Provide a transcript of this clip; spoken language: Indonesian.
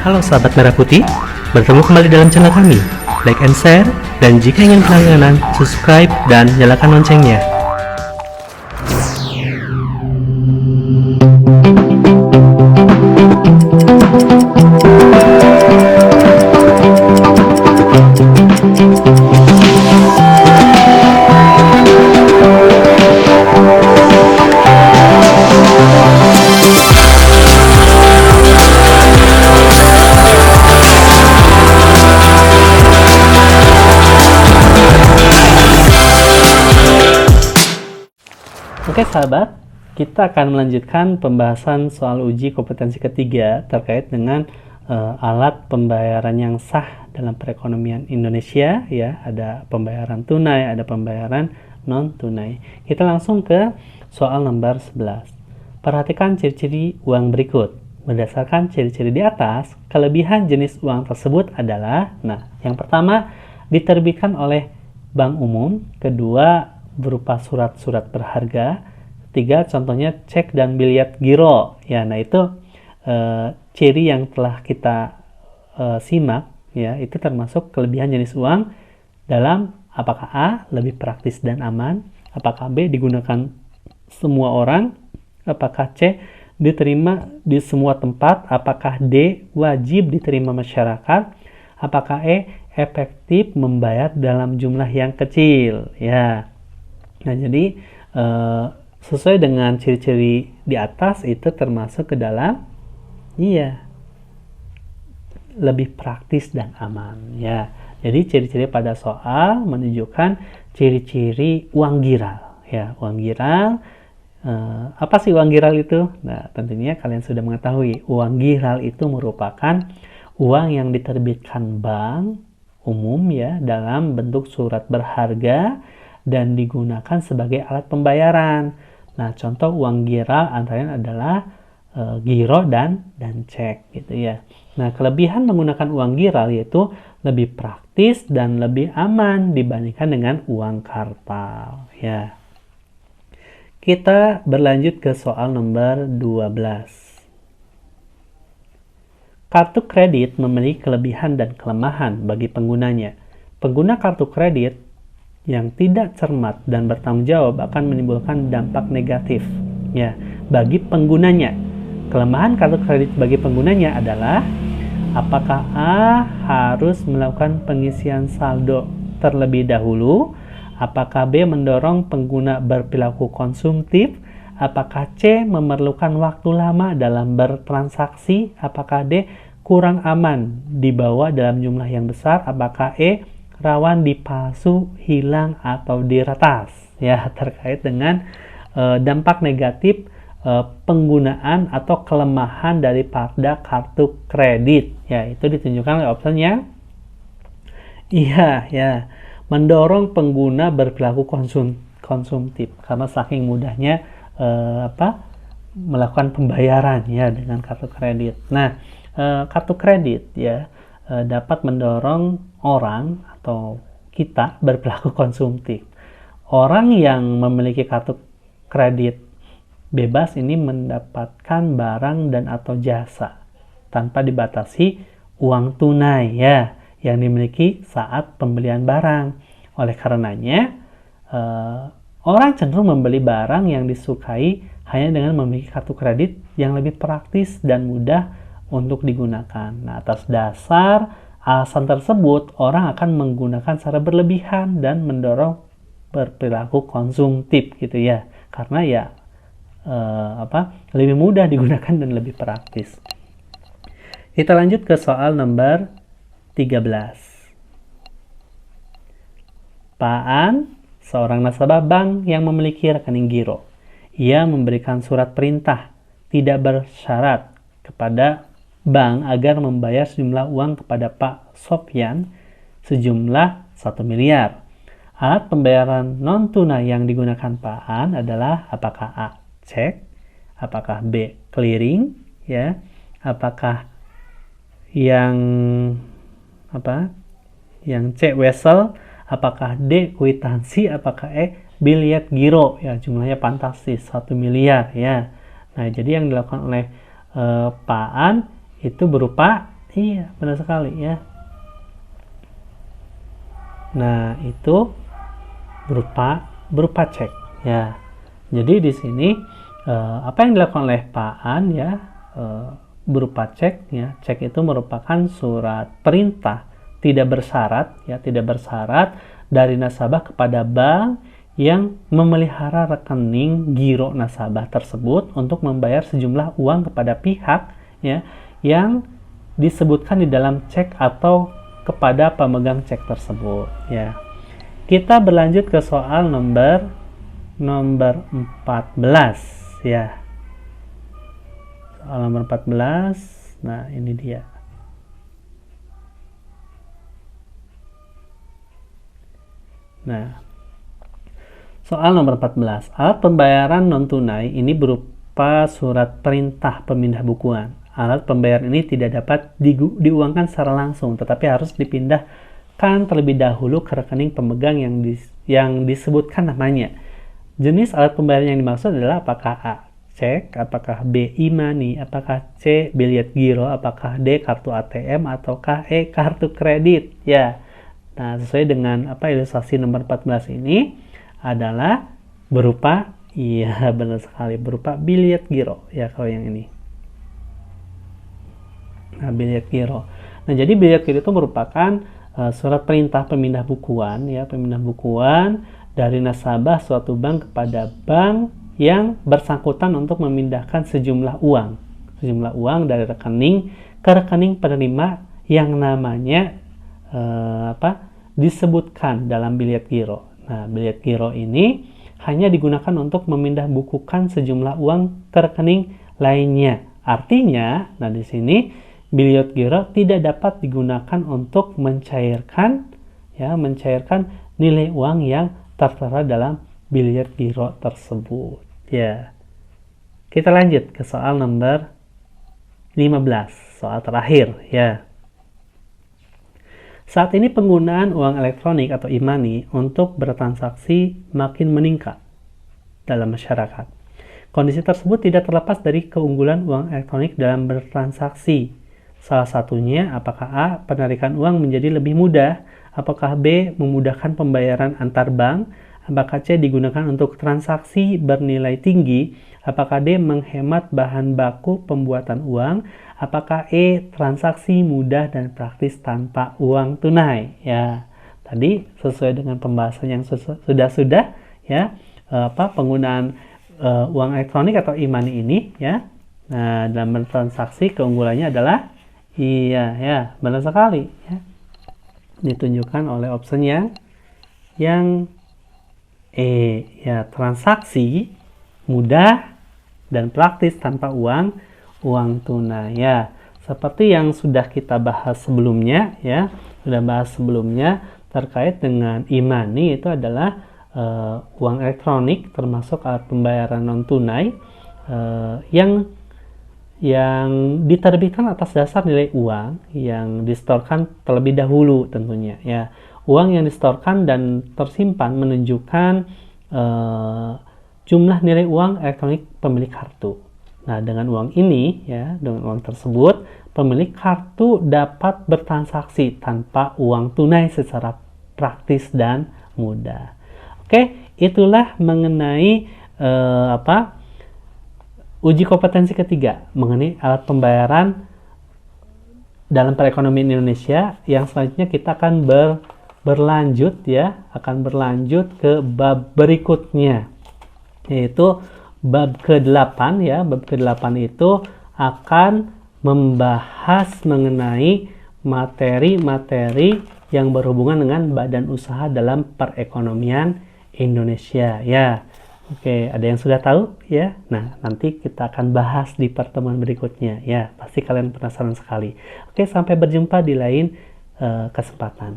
Halo sahabat Merah Putih, bertemu kembali dalam channel kami. Like and share, dan jika ingin berlangganan, subscribe dan nyalakan loncengnya. Oke sahabat, kita akan melanjutkan pembahasan soal uji kompetensi ketiga terkait dengan alat pembayaran yang sah dalam perekonomian Indonesia, ya. Ada pembayaran tunai, ada pembayaran non tunai. Kita langsung ke soal nomor 11. Perhatikan ciri-ciri uang berikut. Berdasarkan ciri-ciri di atas, kelebihan jenis uang tersebut adalah, yang pertama diterbitkan oleh bank umum, kedua berupa surat-surat berharga, tiga contohnya cek dan biliet giro, ya. Nah itu ciri yang telah kita simak, ya, itu termasuk kelebihan jenis uang dalam apakah A lebih praktis dan aman, apakah B digunakan semua orang, apakah C diterima di semua tempat, apakah D wajib diterima masyarakat, apakah E efektif membayar dalam jumlah yang kecil, ya. Nah, jadi sesuai dengan ciri-ciri di atas itu termasuk ke dalam lebih praktis dan aman, ya. Jadi ciri-ciri pada soal menunjukkan ciri-ciri uang giral, ya. Uang giral, apa sih uang giral itu? Nah, tentunya kalian sudah mengetahui uang giral itu merupakan uang yang diterbitkan bank umum, ya, dalam bentuk surat berharga dan digunakan sebagai alat pembayaran. Nah, contoh uang giral antaranya adalah giro dan cek, gitu ya. Nah, kelebihan menggunakan uang giral yaitu lebih praktis dan lebih aman dibandingkan dengan uang kartal, ya. Kita berlanjut ke soal nomor 12. Kartu kredit memiliki kelebihan dan kelemahan bagi penggunanya. Pengguna kartu kredit yang tidak cermat dan bertanggung jawab akan menimbulkan dampak negatif, ya, bagi penggunanya. Kelemahan kartu kredit bagi penggunanya adalah apakah A harus melakukan pengisian saldo terlebih dahulu, apakah B mendorong pengguna berperilaku konsumtif, apakah C memerlukan waktu lama dalam bertransaksi, apakah D kurang aman dibawa dalam jumlah yang besar, apakah E rawan dipalsu, hilang, atau diretas, ya. Terkait dengan dampak negatif penggunaan atau kelemahan daripada kartu kredit, ya, itu ditunjukkan oleh opsi yang mendorong pengguna berperilaku konsumtif karena saking mudahnya melakukan pembayaran, ya, dengan kartu kredit. Nah, kartu kredit, ya, dapat mendorong orang atau kita berperilaku konsumtif. Orang yang memiliki kartu kredit bebas ini mendapatkan barang dan atau jasa tanpa dibatasi uang tunai, ya, yang dimiliki saat pembelian barang. Oleh karenanya, orang cenderung membeli barang yang disukai hanya dengan memiliki kartu kredit yang lebih praktis dan mudah untuk digunakan. Nah, atas dasar alasan tersebut, orang akan menggunakan secara berlebihan dan mendorong berperilaku konsumtif, gitu ya. Karena ya lebih mudah digunakan dan lebih praktis. Kita lanjut ke soal nomor 13. Paan, seorang nasabah bank yang memiliki rekening giro. Ia memberikan surat perintah tidak bersyarat kepada bank agar membayar sejumlah uang kepada Pak Sofyan sejumlah 1 miliar. Alat pembayaran non tunai yang digunakan Pak An adalah apakah A cek, apakah B clearing, ya, apakah yang C wesel, apakah D kwitansi, apakah E biliet giro, ya, jumlahnya fantastis 1 miliar, ya. Nah, jadi yang dilakukan oleh Pak An itu berupa Iya, benar sekali ya. Nah, itu berupa cek ya. Jadi di sini apa yang dilakukan oleh Pak An ya, berupa cek ya. Cek itu merupakan surat perintah tidak bersyarat ya, tidak bersyarat dari nasabah kepada bank yang memelihara rekening giro nasabah tersebut untuk membayar sejumlah uang kepada pihak ya yang disebutkan di dalam cek atau kepada pemegang cek tersebut ya. Kita berlanjut ke soal nomor 14 ya. Soal nomor 14. Nah, ini dia. Nah, soal nomor 14. Alat pembayaran non-tunai ini berupa surat perintah pemindah bukuan. Alat pembayaran ini tidak dapat diuangkan secara langsung, tetapi harus dipindahkan terlebih dahulu ke rekening pemegang yang disebutkan namanya. Jenis alat pembayaran yang dimaksud adalah apakah A. Cek, apakah B. e-money, apakah C. Biliet giro, apakah D. Kartu ATM, ataukah E. Kartu kredit. Ya. Nah, sesuai dengan ilustrasi nomor 14 ini adalah berupa, iya benar sekali, berupa biliet giro ya kalau yang ini. Nah, biliet giro. Nah, jadi biliet giro itu merupakan surat perintah pemindah bukuan ya, pemindah bukuan dari nasabah suatu bank kepada bank yang bersangkutan untuk memindahkan sejumlah uang dari rekening ke rekening penerima yang namanya disebutkan dalam biliet giro. Nah, biliet giro ini hanya digunakan untuk memindah bukukan sejumlah uang ke rekening lainnya. Artinya, nah di sini biliet giro tidak dapat digunakan untuk mencairkan nilai uang yang tertera dalam biliet giro tersebut. Ya. Kita lanjut ke soal nomor 15, soal terakhir ya. Saat ini penggunaan uang elektronik atau e-money untuk bertransaksi makin meningkat dalam masyarakat. Kondisi tersebut tidak terlepas dari keunggulan uang elektronik dalam bertransaksi. Salah satunya, apakah A. penarikan uang menjadi lebih mudah, apakah B. memudahkan pembayaran antar bank, apakah C. digunakan untuk transaksi bernilai tinggi, apakah D. menghemat bahan baku pembuatan uang, apakah E. transaksi mudah dan praktis tanpa uang tunai. Ya, tadi sesuai dengan pembahasan yang sudah ya, penggunaan uang elektronik atau e-money ini ya. Nah, dalam bertransaksi keunggulannya adalah iya ya, benar sekali ya. Ditunjukkan oleh option yang E ya, transaksi mudah dan praktis tanpa uang tunai ya. Seperti yang sudah kita bahas sebelumnya ya, terkait dengan e-money itu adalah uang elektronik termasuk alat pembayaran non tunai yang diterbitkan atas dasar nilai uang yang disetorkan terlebih dahulu tentunya ya. Uang yang disetorkan dan tersimpan menunjukkan jumlah nilai uang elektronik pemilik kartu. Nah, dengan uang ini ya, dengan uang tersebut pemilik kartu dapat bertransaksi tanpa uang tunai secara praktis dan mudah. Oke, itulah mengenai uji kompetensi ketiga mengenai alat pembayaran dalam perekonomian Indonesia. Yang selanjutnya kita akan berlanjut ke bab berikutnya, yaitu bab ke-8 ya. Bab ke-8 itu akan membahas mengenai materi-materi yang berhubungan dengan badan usaha dalam perekonomian Indonesia ya. Oke, ada yang sudah tahu ya? Nah, nanti kita akan bahas di pertemuan berikutnya ya. Pasti kalian penasaran sekali. Oke, sampai berjumpa di lain kesempatan.